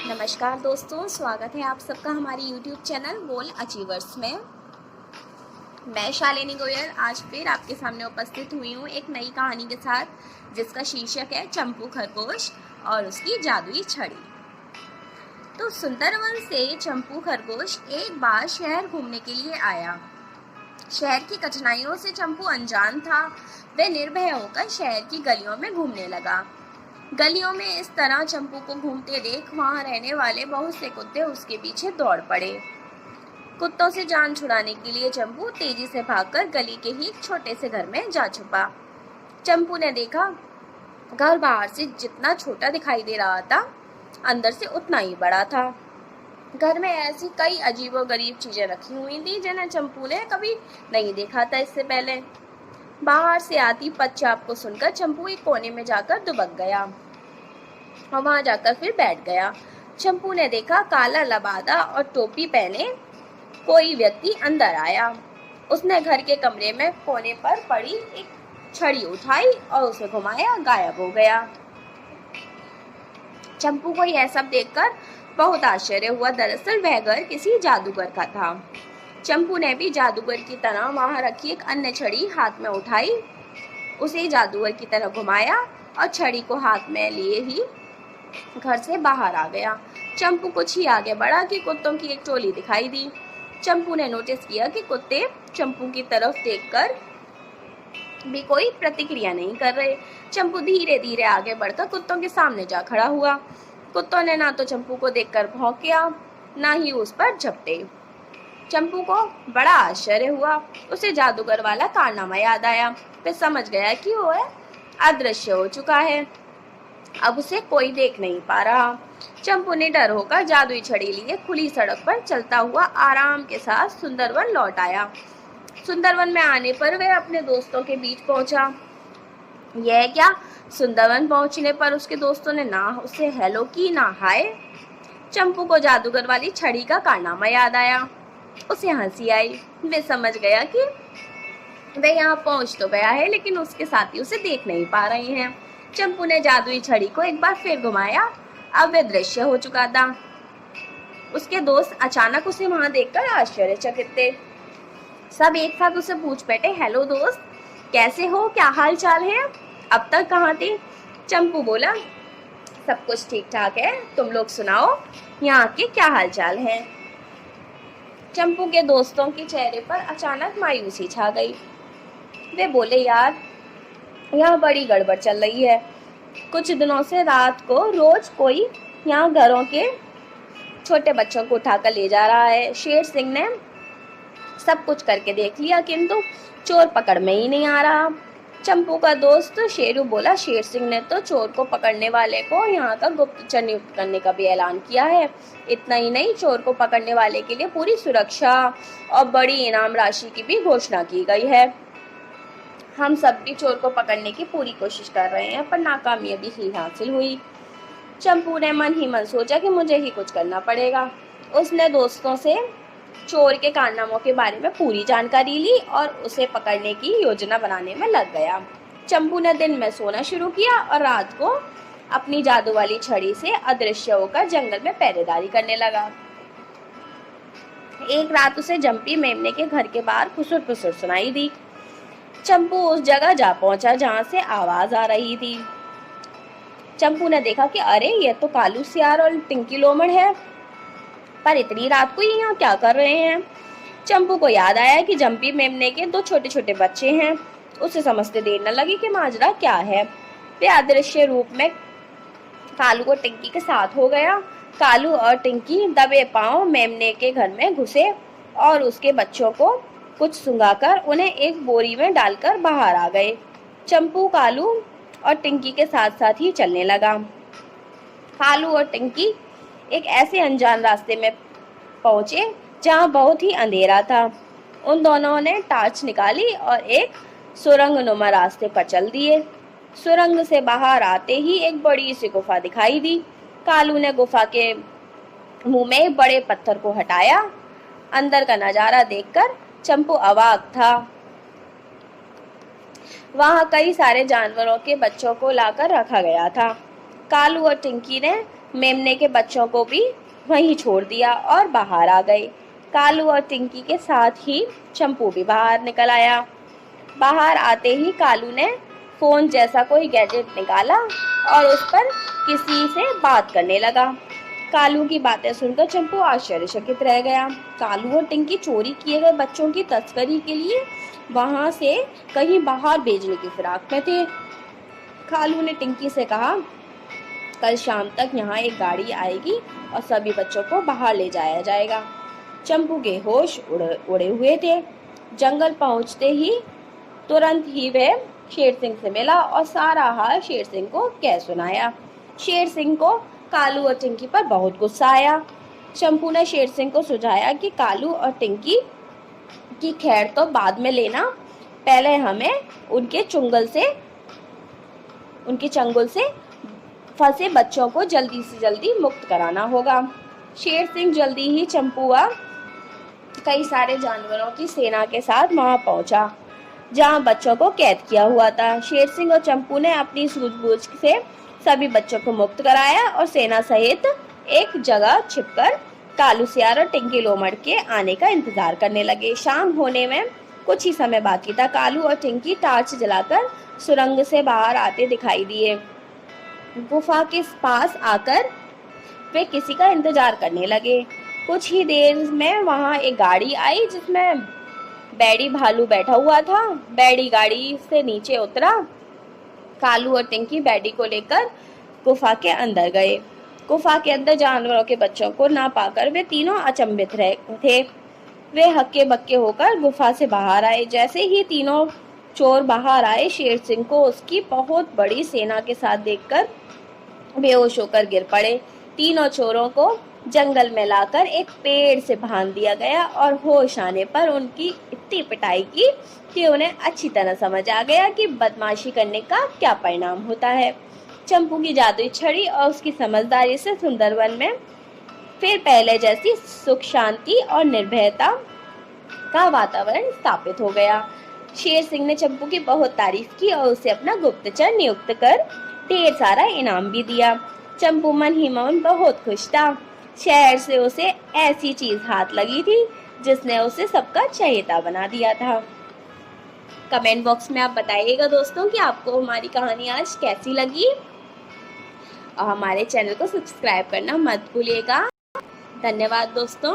नमस्कार दोस्तों, स्वागत है आप सबका हमारे YouTube चैनल बोल अचीवर्स में। मैं शालिनी गोयल आज फिर आपके सामने उपस्थित हुई हूँ एक नई कहानी के साथ, जिसका शीर्षक है चंपू खरगोश और उसकी जादुई छड़ी। तो सुंदरवन से चंपू खरगोश एक बार शहर घूमने के लिए आया। शहर की कठिनाइयों से चंपू अनजान था। वह निर्भय होकर शहर की गलियों में घूमने लगा। गलियों में इस तरह चंपू को घूमते देख वहां रहने वाले बहुत से कुत्ते उसके पीछे दौड़ पड़े। कुत्तों से जान छुड़ाने के लिए चंपू तेजी से भागकर गली के ही एक छोटे से घर में जा छुपा। चंपू ने देखा, घर बाहर से जितना छोटा दिखाई दे रहा था, अंदर से उतना ही बड़ा था। घर में ऐसी कई अजीबोगरीब चीजें रखी हुई थी जिन्हें चंपू ने कभी नहीं देखा था इससे पहले। बाहर से आती पदचाप को सुनकर चंपू एक कोने में जाकर दुबक गया और वहां जाकर फिर बैठ गया। चंपू ने देखा, काला लबादा और टोपी पहने कोई व्यक्ति अंदर आया। उसने घर के कमरे में कोने पर पड़ी एक छड़ी उठाई और उसे घुमाया, गायब हो गया। चंपू को यह सब देखकर बहुत आश्चर्य हुआ। दरअसल वह घर किसी जादूगर का था। चंपू ने भी जादूगर की तरह वहां रखी एक अन्य छड़ी हाथ में उठाई, उसे जादूगर की तरह घुमाया और छड़ी को हाथ में लिए ही घर से बाहर आ गया। चंपू कुछ ही आगे बढ़ा कि कुत्तों की एक टोली दिखाई दी। चंपू ने नोटिस किया कि कुत्ते चंपू की तरफ देखकर भी कोई प्रतिक्रिया नहीं कर रहे। चंपू धीरे धीरे आगे बढ़कर कुत्तों के सामने जा खड़ा हुआ। कुत्तों ने ना तो चंपू को देखकर भौंकिया, ना ही उस पर झपटे। चंपू को बड़ा आश्चर्य हुआ। उसे जादूगर वाला कारनामा याद आया। फिर समझ गया कि वह अदृश्य हो चुका है, अब उसे कोई देख नहीं पा रहा। चंपू ने डर होकर जादुई छड़ी लिए खुली सड़क पर चलता हुआ आराम के साथ सुंदरवन लौट आया। सुंदरवन में आने पर वह अपने दोस्तों के बीच पहुंचा। यह क्या, सुंदरवन पहुंचने पर उसके दोस्तों ने ना उसे हेलो की ना हाय। चंपू को जादूगर वाली छड़ी का कारनामा याद आया। उसे हंसी आई। वे समझ गया कि वह यहाँ पहुंच तो गया है, लेकिन उसके साथी उसे देख नहीं पा रहे हैं। चंपू ने जादुई छड़ी को एक बार फिर घुमाया। अब वह दृश्य हो चुका था। उसके दोस्त अचानक उसे वहां देखकर आश्चर्यचकित थे। सब एक साथ उसे पूछ बैठे, हेलो दोस्त, कैसे हो, क्या हाल चाल है, अब तक कहाँ थे? चंपू बोला, सब कुछ ठीक ठाक है, तुम लोग सुनाओ, यहाँ के क्या हाल चाल है? चंपू के दोस्तों के चेहरे पर अचानक मायूसी छा गई। वे बोले, यार यहाँ बड़ी गड़बड़ चल रही है। कुछ दिनों से रात को रोज कोई यहाँ घरों के छोटे बच्चों को उठाकर ले जा रहा है। शेर सिंह ने सब कुछ करके देख लिया, किंतु चोर पकड़ में ही नहीं आ रहा। चंपू का दोस्त शेरू बोला, शेर सिंह ने तो चोर को पकड़ने वाले को यहाँ का गुप्तचर नियुक्त करने का भी ऐलान किया है। इतना ही नहीं, चोर को पकड़ने वाले के लिए पूरी सुरक्षा और बड़ी इनाम राशि की भी घोषणा की गई है। हम सब भी चोर को पकड़ने की पूरी कोशिश कर रहे हैं, पर नाकामयाबी ही हासिल हुई। चंपू ने मन ही मन सोचा कि मुझे ही कुछ करना पड़ेगा। उसने दोस्तों से चोर के कारनामों के बारे में पूरी जानकारी ली और उसे पकड़ने की योजना बनाने में लग गया। चंपू ने दिन में सोना शुरू किया और रात को अपनी जादू वाली छड़ी से अदृश्य होकर जंगल में पहरेदारी करने लगा। एक रात उसे जंपी मेमने के घर के बाहर खुसुर फुसुर सुनाई दी। चंपू उस जगह जा पहुंचा जहां से आवाज आ रही थी। चंपू ने देखा कि अरे, यह तो कालू सियार और टिंकी लोमड़ है, पर इतनी रात को ये यहाँ क्या कर रहे हैं? चंपू को याद आया कि जंपी मेमने के दो छोटे छोटे बच्चे हैं। उसे समझते देर न लगी कि माजरा क्या है। वे अदृश्य रूप में कालू और टिंकी के साथ हो गया। कालू और टिंकी दबे पांव मेमने के घर में घुसे और उसके बच्चों को कुछ सुंघाकर उन्हें एक बोरी में डालकर बाहर आ गए। चंपू कालू और टिंकी के साथ साथ ही चलने लगा। कालू और टिंकी एक ऐसे अनजान रास्ते में पहुंचे जहां बहुत ही अंधेरा था। उन दोनों ने टार्च निकाली और एक सुरंग नुमा रास्ते पर चल दिए। सुरंग से बाहर आते ही एक बड़ी सी गुफा दिखाई दी। कालू ने गुफा के मुंह में बड़े पत्थर को हटाया। अंदर का नजारा देखकर चंपू अवाक था। वहां कई सारे जानवरों के बच्चों को लाकर रखा गया था। कालू और टिंकी ने मेमने के बच्चों को भी वहीं छोड़ दिया और बाहर आ गए। कालू और टिंकी के साथ ही चंपू भी बाहर निकल आया। बाहर आते ही कालू ने फोन जैसा कोई गैजेट निकाला और उस पर किसी से बात करने लगा। कालू की बातें सुनकर चंपू आश्चर्यचकित रह गया। कालू और टिंकी चोरी किए गए बच्चों की तस्करी के लिए वहां से कहीं बाहर भेजने की फिराक में थे। कालू ने टिंकी से कहा, कल शाम तक यहाँ एक गाड़ी आएगी और सभी बच्चों को बाहर ले जाया जाएगा। चंपू के होश उड़े हुए थे। जंगल पहुंचते ही तुरंत ही वह शेर सिंह से मिला और सारा हाल शेर सिंह को कह सुनाया। शेर सिंह को कालू और टिंकी पर बहुत गुस्सा आया। चंपू ने शेर सिंह को सुझाया कि कालू और टिंकी की खैर तो बाद में लेना, पहले हमें उनके चंगुल से फंसे बच्चों को जल्दी से जल्दी मुक्त कराना होगा। शेर सिंह जल्दी ही चंपू व कई सारे जानवरों की सेना के साथ वहां पहुंचा जहां बच्चों को कैद किया हुआ था। शेर सिंह और चंपू ने अपनी सूझबूझ से सभी बच्चों को मुक्त कराया और सेना सहित एक जगह छिपकर कालू सियार और टिंकी लोमड़ के आने का इंतजार करने लगे। शाम होने में कुछ ही समय बाकी था। कालू और टिंकी टार्च जलाकर सुरंग से बाहर आते दिखाई दिए। गुफा के पास आकर वे किसी का इंतजार करने लगे। कुछ ही देर में वहां एक गाड़ी आई जिसमें बैडी भालू बैठा हुआ था। बैडी गाड़ी से नीचे उतरा। कालू और टिंकी बैडी को लेकर गुफा के अंदर गए। गुफा के अंदर जानवरों के बच्चों को ना पाकर वे तीनों अचंभित रहे थे। वे हक्के बक्के होकर गुफा से बाहर आए। जैसे ही तीनों चोर बाहर आए, शेर सिंह को उसकी बहुत बड़ी सेना के साथ देखकर बेहोश होकर गिर पड़े। तीनों चोरों को जंगल में लाकर एक पेड़ से बांध दिया गया और होश आने पर उनकी इतनी पिटाई की कि उन्हें अच्छी तरह समझ आ गया कि बदमाशी करने का क्या परिणाम होता है। चंपू की जादुई छड़ी और उसकी समझदारी से सुंदरवन में फिर पहले जैसी सुख शांति और निर्भयता का वातावरण स्थापित हो गया। शेर सिंह ने चंपू की बहुत तारीफ की और उसे अपना गुप्तचर नियुक्त कर ढेर सारा इनाम भी दिया। चंपू मन ही मन बहुत खुश था। शहर से उसे ऐसी चीज हाथ लगी थी जिसने उसे सबका चहेता बना दिया था। कमेंट बॉक्स में आप बताइएगा दोस्तों कि आपको हमारी कहानी आज कैसी लगी और हमारे चैनल को सब्सक्राइब करना मत भूलिएगा। धन्यवाद दोस्तों।